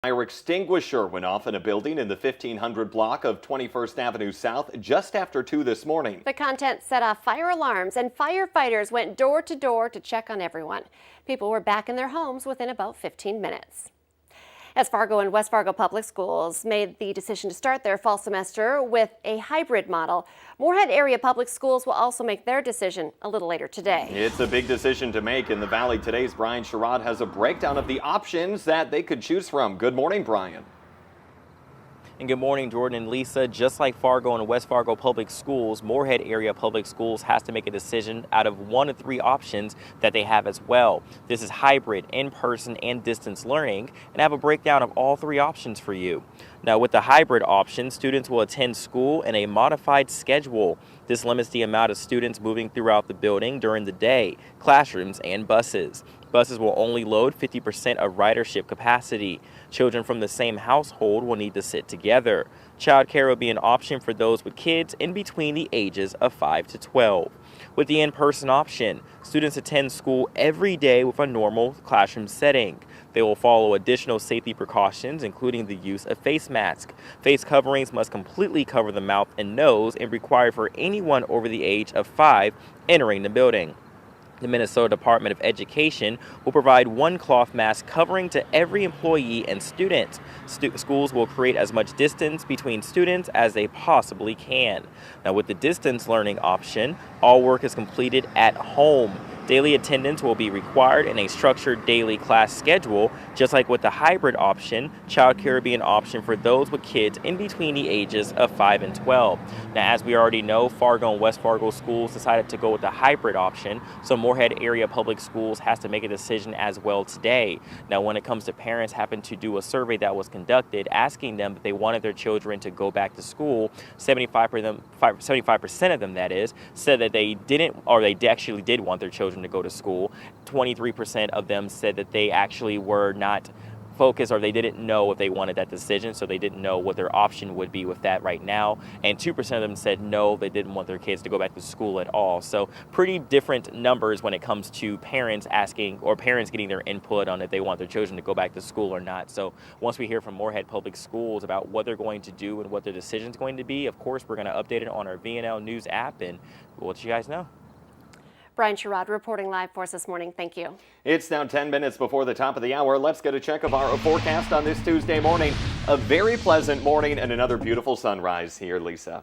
Fire extinguisher went off in a building in the 1500 block of 21st Avenue South just after 2 this morning. The content set off fire alarms, and firefighters went door to door to check on everyone. People were back in their homes within about 15 minutes. As Fargo and West Fargo Public Schools made the decision to start their fall semester with a hybrid model, Moorhead area public schools will also make their decision a little later today. It's a big decision to make in the Valley. Today's Brian Sherrod has a breakdown of the options that they could choose from. Good morning, Brian. And good morning, Jordan and Lisa. Just like Fargo and West Fargo Public Schools, Moorhead area public schools has to make a decision out of one of three options that they have as well. This is hybrid, in-person, and distance learning, and I have a breakdown of all three options for you. Now, with the hybrid option, students will attend school in a modified schedule. This limits the amount of students moving throughout the building during the day, classrooms, and buses. Buses will only load 50% of ridership capacity. Children from the same household will need to sit together. Childcare will be an option for those with kids in between the ages of 5 to 12. With the in-person option, students attend school every day with a normal classroom setting. They will follow additional safety precautions, including the use of face masks. Face coverings must completely cover the mouth and nose and required for anyone over the age of 5 entering the building. The Minnesota Department of Education will provide one cloth mask covering to every employee and student. Schools will create as much distance between students as they possibly can. Now, with the distance learning option, all work is completed at home. Daily attendance will be required in a structured daily class schedule. Just like with the hybrid option, childcare will be an option for those with kids in between the ages of 5 and 12. Now, as we already know, Fargo and West Fargo schools decided to go with the hybrid option, so Moorhead area public schools has to make a decision as well today. Now, when it comes to parents, happened to do a survey that was conducted asking them if they wanted their children to go back to school. 75% of them, that is, said that they didn't, or they actually did want their children to go to school. 23% of them said that they actually were not focused, or they didn't know if they wanted that decision, so they didn't know what their option would be with that right now. And 2% of them said no, they didn't want their kids to go back to school at all. So pretty different numbers when it comes to parents asking, or parents getting their input on if they want their children to go back to school or not. So once we hear from Moorhead Public Schools about what they're going to do and what their decision is going to be, of course, we're going to update it on our VNL News app, and we'll let you guys know. Brian Sherrod reporting live for us this morning. Thank you. It's now 10 minutes before the top of the hour. Let's get a check of our forecast on this Tuesday morning. A very pleasant morning and another beautiful sunrise here, Lisa.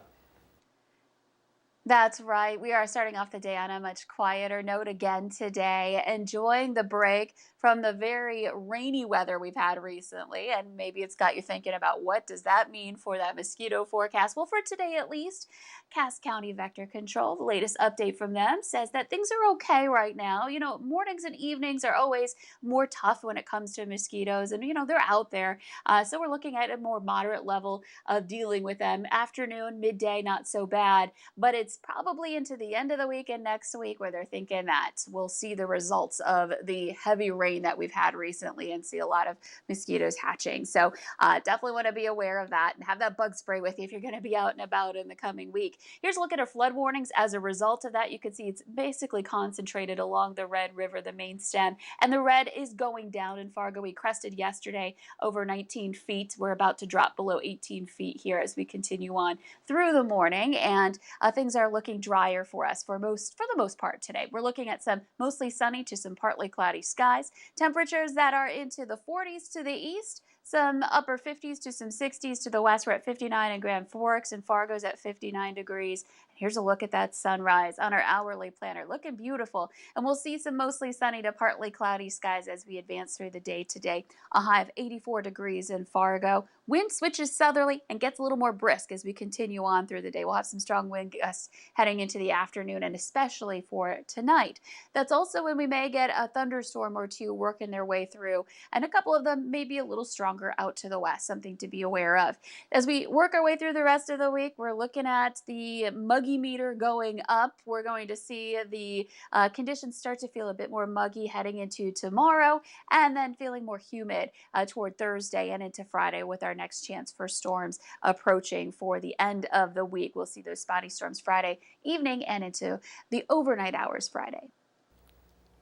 That's right. We are starting off the day on a much quieter note again today, enjoying the break from the very rainy weather we've had recently. And maybe it's got you thinking about, what does that mean for that mosquito forecast? Well, for today at least, Cass County Vector Control, the latest update from them says that things are okay right now. You know, mornings and evenings are always more tough when it comes to mosquitoes, and, you know, they're out there. So we're looking at a more moderate level of dealing with them. Afternoon, midday, not so bad, but it's probably into the end of the week and next week where they're thinking that we'll see the results of the heavy rain that we've had recently and see a lot of mosquitoes hatching. So definitely want to be aware of that and have that bug spray with you if you're going to be out and about in the coming week. Here's a look at our flood warnings. As a result of that, you can see it's basically concentrated along the Red River, the main stem, and the red is going down in Fargo. We crested yesterday over 19 feet. We're about to drop below 18 feet here as we continue on through the morning, and things are looking drier for us for the most part today. We're looking at some mostly sunny to some partly cloudy skies. Temperatures that are into the 40s to the east, some upper 50s to some 60s to the west. We're at 59 in Grand Forks, and Fargo's at 59 degrees. Here's a look at that sunrise on our hourly planner. Looking beautiful. And we'll see some mostly sunny to partly cloudy skies as we advance through the day today. A high of 84 degrees in Fargo. Wind switches southerly and gets a little more brisk as we continue on through the day. We'll have some strong wind gusts heading into the afternoon, and especially for tonight. That's also when we may get a thunderstorm or two working their way through, and a couple of them may be a little stronger out to the west, something to be aware of. As we work our way through the rest of the week, we're looking at the muggy meter going up. We're going to see the conditions start to feel a bit more muggy heading into tomorrow, and then feeling more humid toward Thursday and into Friday, with our next chance for storms approaching for the end of the week. We'll see those spotty storms Friday evening and into the overnight hours Friday.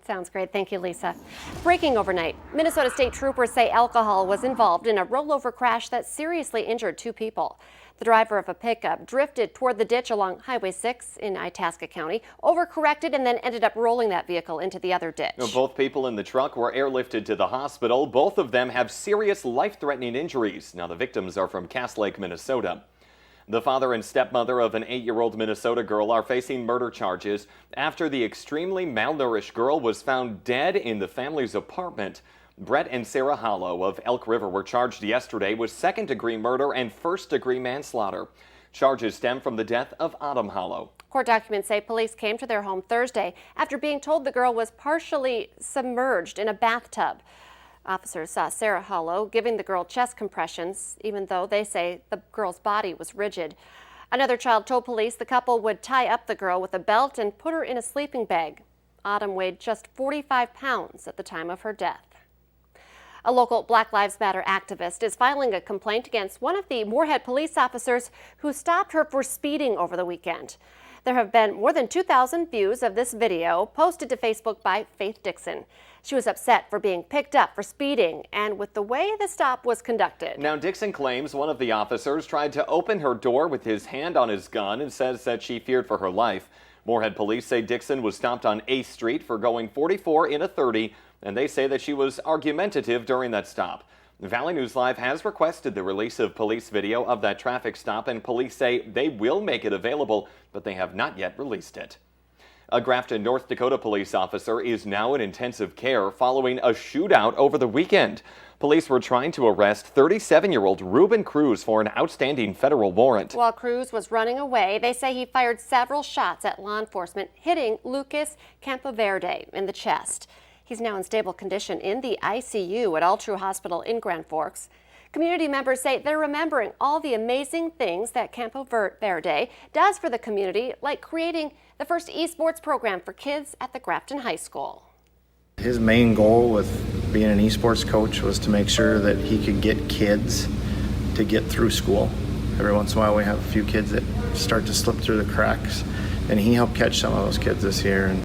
Sounds great. Thank you, Lisa. Breaking overnight, Minnesota State troopers say alcohol was involved in a rollover crash that seriously injured 2 people. The driver of a pickup drifted toward the ditch along Highway 6 in Itasca County, overcorrected, and then ended up rolling that vehicle into the other ditch. Both people in the truck were airlifted to the hospital. Both of them have serious life-threatening injuries. Now, the victims are from Cass Lake, Minnesota. The father and stepmother of an 8-year-old Minnesota girl are facing murder charges after the extremely malnourished girl was found dead in the family's apartment. Brett and Sarah Hollow of Elk River were charged yesterday with second-degree murder and first-degree manslaughter. Charges stem from the death of Autumn Hollow. Court documents say police came to their home Thursday after being told the girl was partially submerged in a bathtub. Officers saw Sarah Hollow giving the girl chest compressions, even though they say the girl's body was rigid. Another child told police the couple would tie up the girl with a belt and put her in a sleeping bag. Autumn weighed just 45 pounds at the time of her death. A local Black Lives Matter activist is filing a complaint against one of the Moorhead police officers who stopped her for speeding over the weekend. There have been more than 2,000 views of this video posted to Facebook by Faith Dixon. She was upset for being picked up for speeding and with the way the stop was conducted. Now, Dixon claims one of the officers tried to open her door with his hand on his gun and says that she feared for her life. Moorhead police say Dixon was stopped on 8th Street for going 44 in a 30, and they say that she was argumentative during that stop. Valley News Live has requested the release of police video of that traffic stop, and police say they will make it available, but they have not yet released it. A Grafton, North Dakota police officer is now in intensive care following a shootout over the weekend. Police were trying to arrest 37-year-old Ruben Cruz for an outstanding federal warrant. While Cruz was running away, they say he fired several shots at law enforcement, hitting Lucas Campoverde in the chest. He's now in stable condition in the ICU at All True Hospital in Grand Forks. Community members say they're remembering all the amazing things that Campo Verde does for the community, like creating the first esports program for kids at the Grafton High School. His main goal with being an esports coach was to make sure that he could get kids to get through school. Every once in a while we have a few kids that start to slip through the cracks, and he helped catch some of those kids this year.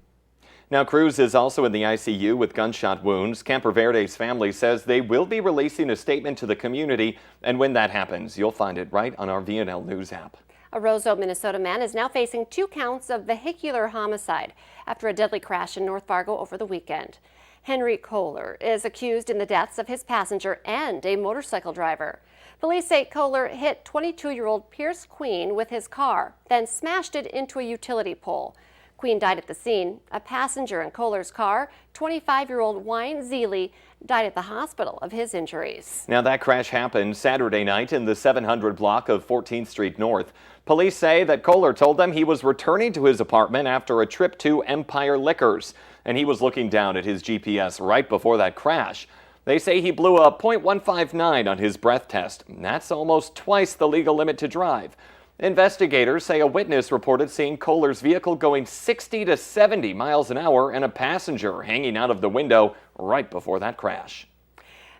Now, Cruz is also in the ICU with gunshot wounds. Campoverde's family says they will be releasing a statement to the community, and when that happens, you'll find it right on our VNL News app. A Roseau, Minnesota man is now facing 2 counts of vehicular homicide after a deadly crash in North Fargo over the weekend. Henry Kohler is accused in the deaths of his passenger and a motorcycle driver. Police say Kohler hit 22-year-old Pierce Queen with his car, then smashed it into a utility pole. Queen died at the scene. A passenger in Kohler's car, 25-year-old Wayne Zeeley, died at the hospital of his injuries. Now, that crash happened Saturday night in the 700 block of 14th Street North. Police say that Kohler told them he was returning to his apartment after a trip to Empire Liquors, and he was looking down at his GPS right before that crash. They say he blew a .159 on his breath test. That's almost twice the legal limit to drive. Investigators say a witness reported seeing Kohler's vehicle going 60 to 70 miles an hour and a passenger hanging out of the window right before that crash.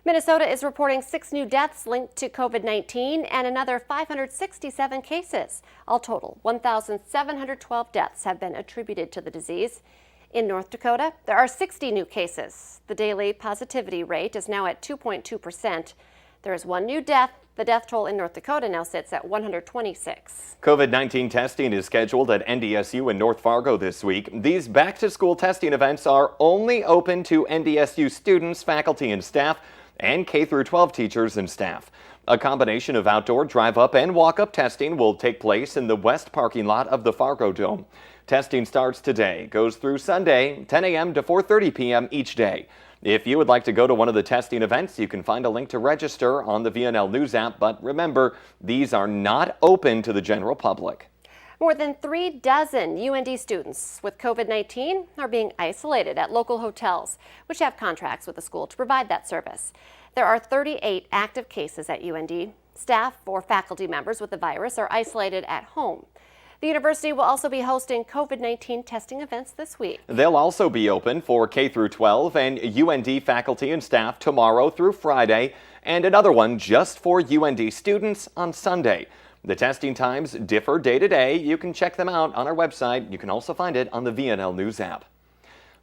Minnesota is reporting 6 new deaths linked to COVID-19 and another 567 cases. All total, 1,712 deaths have been attributed to the disease. In North Dakota, there are 60 new cases. The daily positivity rate is now at 2.2%. There is 1 new death. The death toll in North Dakota now sits at 126. COVID-19 testing is scheduled at NDSU in North Fargo this week. These back-to-school testing events are only open to NDSU students, faculty, and staff, and K-12 teachers and staff. A combination of outdoor drive-up and walk-up testing will take place in the west parking lot of the Fargo Dome. Testing starts today, goes through Sunday, 10 a.m. to 4:30 p.m. each day. If you would like to go to one of the testing events, you can find a link to register on the VNL News app, but remember, these are not open to the general public. More than 36 UND students with COVID-19 are being isolated at local hotels, which have contracts with the school to provide that service. There are 38 active cases at UND. Staff or faculty members with the virus are isolated at home. The university will also be hosting COVID-19 testing events this week. They'll also be open for K-12 and UND faculty and staff tomorrow through Friday, and another one just for UND students on Sunday. The testing times differ day to day. You can check them out on our website. You can also find it on the VNL News app.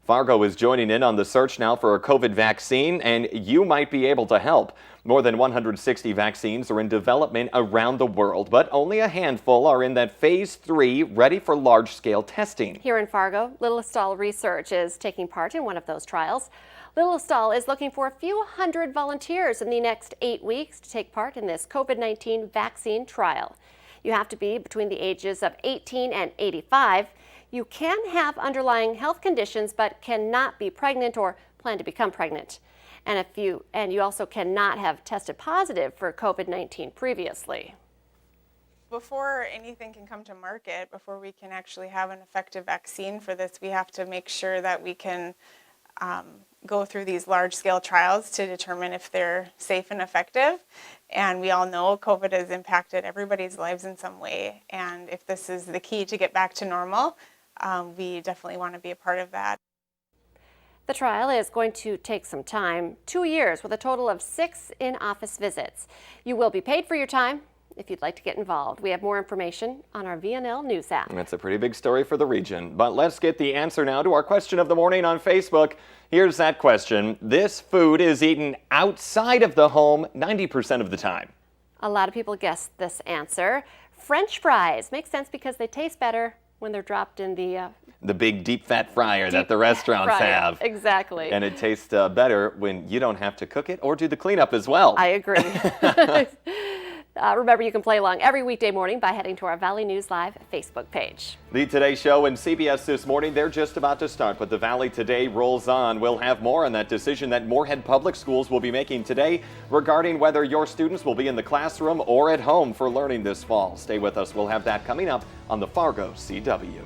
Fargo is joining in on the search now for a COVID vaccine, and you might be able to help. More than 160 vaccines are in development around the world, but only a handful are in that phase 3, ready for large-scale testing. Here in Fargo, Little Stall Research is taking part in one of those trials. Little Stall is looking for a few hundred volunteers in the next 8 weeks to take part in this COVID-19 vaccine trial. You have to be between the ages of 18 and 85. You can have underlying health conditions but cannot be pregnant or plan to become pregnant. And you also cannot have tested positive for COVID-19 previously. Before anything can come to market, before we can actually have an effective vaccine for this, we have to make sure that we can go through these large-scale trials to determine if they're safe and effective. And we all know COVID has impacted everybody's lives in some way. And if this is the key to get back to normal, we definitely want to be a part of that. The trial is going to take some time, 2 years, with a total of 6 in-office visits. You will be paid for your time if you'd like to get involved. We have more information on our VNL News app. That's a pretty big story for the region. But let's get the answer now to our question of the morning on Facebook. Here's that question. This food is eaten outside of the home 90% of the time. A lot of people guessed this answer. French fries. Makes sense because they taste better when they're dropped in the big deep fat fryer that the restaurants have. Exactly. And it tastes better when you don't have to cook it or do the cleanup as well. I agree. Remember, you can play along every weekday morning by heading to our Valley News Live Facebook page. The Today Show and CBS This Morning, they're just about to start, but the Valley Today rolls on. We'll have more on that decision that Moorhead Public Schools will be making today regarding whether your students will be in the classroom or at home for learning this fall. Stay with us. We'll have that coming up on the Fargo CW.